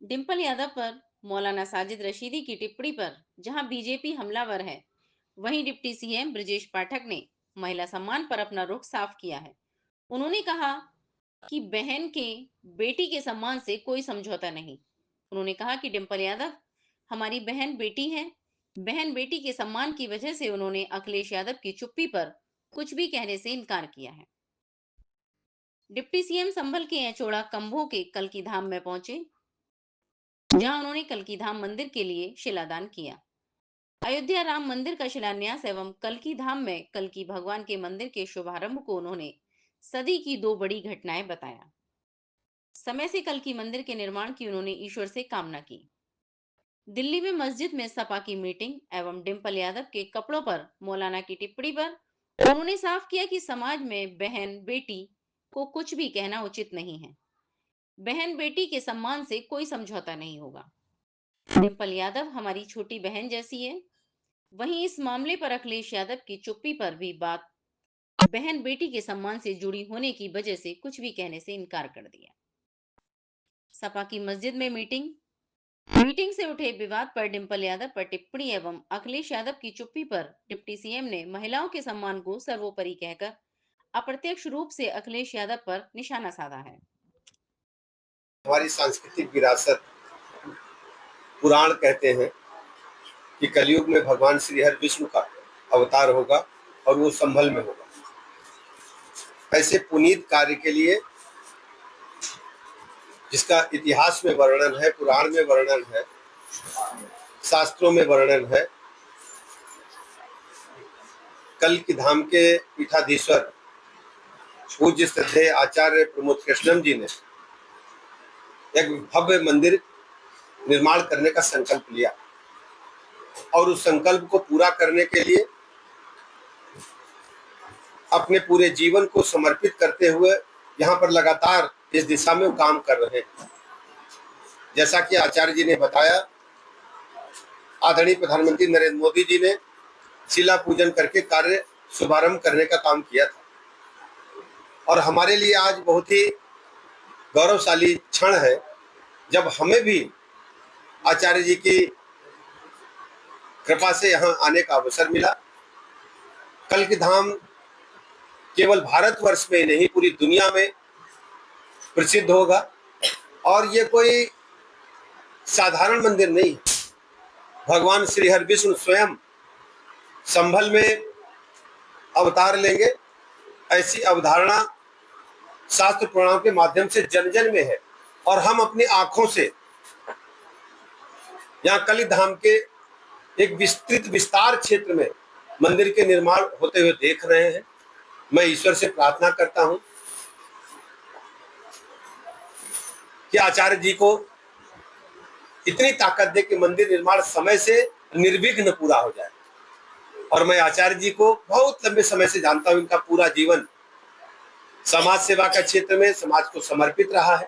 डिंपल यादव पर मौलाना साजिद रशीदी की टिप्पणी पर जहां बीजेपी हमलावर है, वहीं डिप्टी सीएम ब्रजेश पाठक ने महिला सम्मान पर अपना रुख साफ किया है। उन्होंने कहा कि बहन के बेटी के सम्मान से कोई समझौता नहीं। उन्होंने कहा कि डिंपल यादव हमारी बहन बेटी है। बहन बेटी के सम्मान की वजह से उन्होंने अखिलेश यादव की चुप्पी पर कुछ भी कहने से इनकार किया है। डिप्टी सीएम संभल के एचोड़ा कंभों के कल्की धाम में पहुंचे, जहां उन्होंने कल्की धाम मंदिर के लिए शिलादान किया। अयोध्या राम मंदिर का शिलान्यास एवं कल्की धाम में कल्की भगवान के मंदिर के शुभारंभ को उन्होंने सदी की दो बड़ी घटनाएं बताया। समय से कल्की मंदिर के निर्माण की उन्होंने ईश्वर से कामना की। दिल्ली में मस्जिद में सपा की मीटिंग एवं डिंपल यादव के कपड़ों पर मौलाना की टिप्पणी पर उन्होंने साफ किया कि समाज में बहन बेटी को कुछ भी कहना उचित नहीं है। बहन बेटी के सम्मान से कोई समझौता नहीं होगा। डिंपल यादव हमारी छोटी बहन जैसी है। वहीं इस मामले पर अखिलेश यादव की चुप्पी पर भी बात बहन बेटी के सम्मान से जुड़ी होने की वजह से कुछ भी कहने से इनकार कर दिया। सपा की मस्जिद में मीटिंग से उठे विवाद पर डिंपल यादव पर टिप्पणी एवं अखिलेश यादव की चुप्पी पर डिप्टी सीएम ने महिलाओं के सम्मान को सर्वोपरि कहकर अप्रत्यक्ष रूप से अखिलेश यादव पर निशाना साधा है। हमारी सांस्कृतिक विरासत पुराण कहते हैं कि कलयुग में भगवान श्री हरि विष्णु का अवतार होगा और वो संभल में होगा। ऐसे पुनीत कार्य के लिए जिसका इतिहास में वर्णन है, पुराण में वर्णन है, शास्त्रों में वर्णन है, कल्की धाम के पीठाधीश्वर पूज्य श्रद्धेय आचार्य प्रमोद कृष्णम जी ने एक भव्य मंदिर निर्माण करने का संकल्प लिया और उस संकल्प को पूरा करने के लिए अपने पूरे जीवन को समर्पित करते हुए यहाँ पर लगातार इस दिशा में काम कर रहे हैं। जैसा कि आचार्य जी ने बताया, आदरणीय प्रधानमंत्री नरेंद्र मोदी जी ने शिला पूजन करके कार्य शुभारंभ करने का काम किया था और हमारे लिए आज बहुत ही गौरवशाली क्षण है जब हमें भी आचार्य जी की कृपा से यहाँ आने का अवसर मिला। कल्की धाम केवल भारतवर्ष में नहीं, पूरी दुनिया में प्रसिद्ध होगा और ये कोई साधारण मंदिर नहीं है। भगवान श्री हरि विष्णु स्वयं संभल में अवतार लेंगे, ऐसी अवधारणा शास्त्र पुराणों के माध्यम से जन जन में है और हम अपनी आंखों से यहाँ कल्की धाम के एक विस्तृत विस्तार क्षेत्र में मंदिर के निर्माण होते हुए देख रहे हैं। मैं ईश्वर से प्रार्थना करता हूं कि आचार्य जी को इतनी ताकत दे कि मंदिर निर्माण समय से निर्विघ्न पूरा हो जाए। और मैं आचार्य जी को बहुत लंबे समय से जानता हूं, इनका पूरा जीवन समाज सेवा का क्षेत्र में समाज को समर्पित रहा है।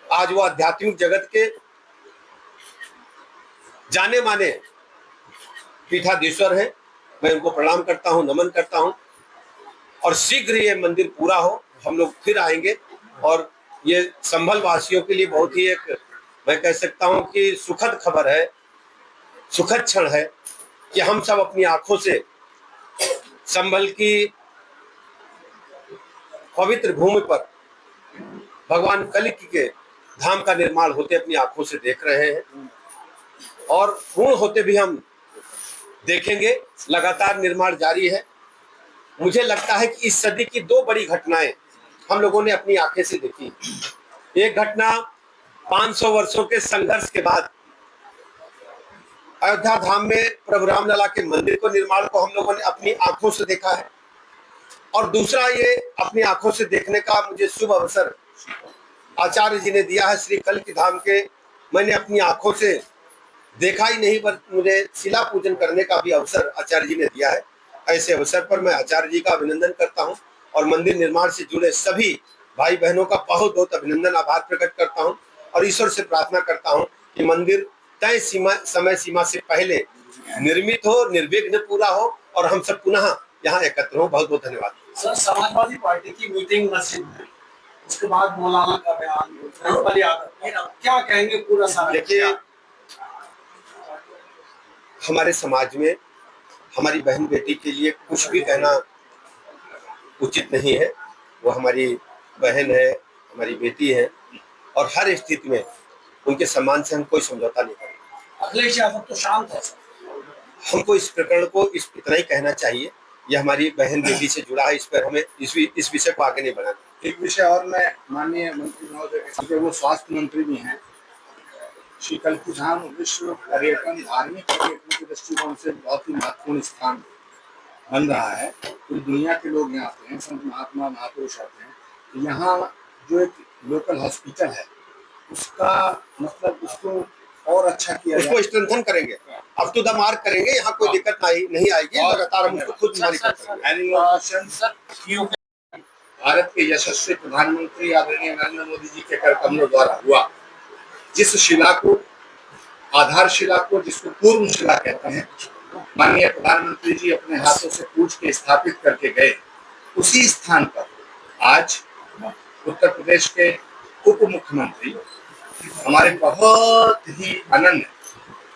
आज वो आध्यात्मिक जगत के जाने माने पीठाधीश्वर हैं। मैं उनको प्रणाम करता हूं, नमन करता हूं और शीघ्र ये मंदिर पूरा हो, हम लोग फिर आएंगे। और ये संभल वासियों के लिए बहुत ही एक, मैं कह सकता हूं कि सुखद खबर है, सुखद क्षण है कि हम सब अपनी आंखों से संभल की पवित्र भूमि पर भगवान कल्की के धाम का निर्माण होते अपनी आंखों से देख रहे हैं और पूर्ण होते भी हम देखेंगे। लगातार निर्माण जारी है। मुझे लगता है कि इस सदी की दो बड़ी घटनाएं हम लोगों ने अपनी आंखें से देखी। एक घटना 500 वर्षों के संघर्ष के बाद अयोध्या धाम में प्रभु रामलला के मंदिर को निर्माण को हम लोगों ने अपनी आंखों से देखा है और दूसरा ये अपनी आंखों से देखने का मुझे शुभ अवसर आचार्य जी ने दिया है। श्री कल्की धाम के मैंने अपनी आंखों से देखा ही नहीं, पर मुझे शिला पूजन करने का भी अवसर आचार्य जी ने दिया है। ऐसे अवसर पर मैं आचार्य जी का अभिनंदन करता हूं और मंदिर निर्माण से जुड़े सभी भाई बहनों का बहुत बहुत अभिनंदन, आभार प्रकट करता हूं और ईश्वर से प्रार्थना करता हूं कि मंदिर तय समय सीमा से पहले निर्मित हो, निर्विघ्न पूरा हो और हम सब पुनः यहाँ एकत्र हो। बहुत बहुत धन्यवाद। सर, समाजवादी पार्टी की मीटिंग मस्जिद में, उसके बाद मौलाना का बयान, रामपाल यादव, क्या कहेंगे पूरा सारा? देखिए, हमारे समाज में हमारी बहन बेटी के लिए कुछ भी कहना उचित नहीं है। वो हमारी बहन है, हमारी बेटी है, और हर स्थिति में उनके सम्मान से हम कोई समझौता नहीं करेंगे। अखिलेश यादव तो शांत है। हमको इस प्रकरण को इतना ही कहना चाहिए, ये हमारी बहन बेटी से जुड़ा है, इस पर हमें इस विषय को आगे नहीं बढ़ाना। एक विषय और मैं माननीय मंत्री महोदय के साथ, वो स्वास्थ्य मंत्री भी हैं, श्री कल्की धाम विश्व पर्यटन धार्मिक पर्यटन के दृष्टिकोण से बहुत ही महत्वपूर्ण स्थान बन रहा है। पूरी दुनिया के लोग यहाँ आते हैं, संत महात्मा महापुरुष आते हैं। यहाँ जो एक लोकल हॉस्पिटल है, उसका मतलब उसको और अच्छा किया, उसको स्ट्रेंथन करेंगे, अप टू द मार्क करेंगे। यहाँ कोई दिक्कत नहीं आएगी, लगातार हम उसको खुद मॉनिटर करेंगे। भारत के यशस्वी प्रधानमंत्री आदरणीय नरेंद्र मोदी जी के कर कमलों द्वारा हुआ, जिस शिला को, आधारशिला को, जिसको पूर्व शिला कहते हैं, माननीय प्रधानमंत्री जी अपने हाथों से पूछ के स्थापित करके गए, उसी स्थान पर आज उत्तर प्रदेश के उप मुख्यमंत्री, हमारे बहुत ही अनन्य,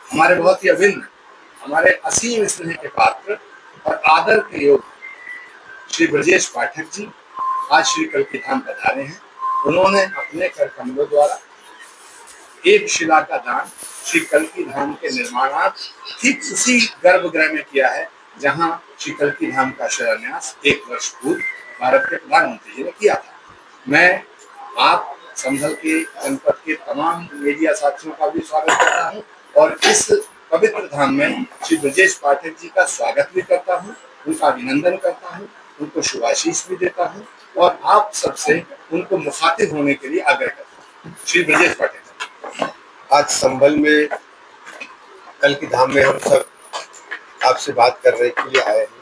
हमारे बहुत ही अभिन्न, हमारे असीम स्नेह के पात्र और आदर के योग्य श्री ब्रजेश पाठक जी आज श्री कल्की धाम पधारे हैं। उन्होंने अपने कर कमलों द्वारा एक शिला का दान श्री कल्की धाम के निर्माणार्थ ठीक उसी गर्भगृह में किया है जहां श्री कल्की धाम का शिलान्यास 1 वर्ष पूर्व भारत के प्रधानमंत्री जी ने किया था। मैं आप संभल के जनपद के तमाम मीडिया साथियों का भी स्वागत करता हूं और इस पवित्र धाम में श्री ब्रजेश पाठक जी का स्वागत भी करता हूं, उनका अभिनंदन करता हूं, उनको शुभाशीष भी देता हूं और आप सबसे उनको मुखातिब होने के लिए आग्रह करता हूं। श्री ब्रजेश पाठक जी, आज संभल में कल्की धाम में हम सब आपसे बात करने के लिए आए हैं।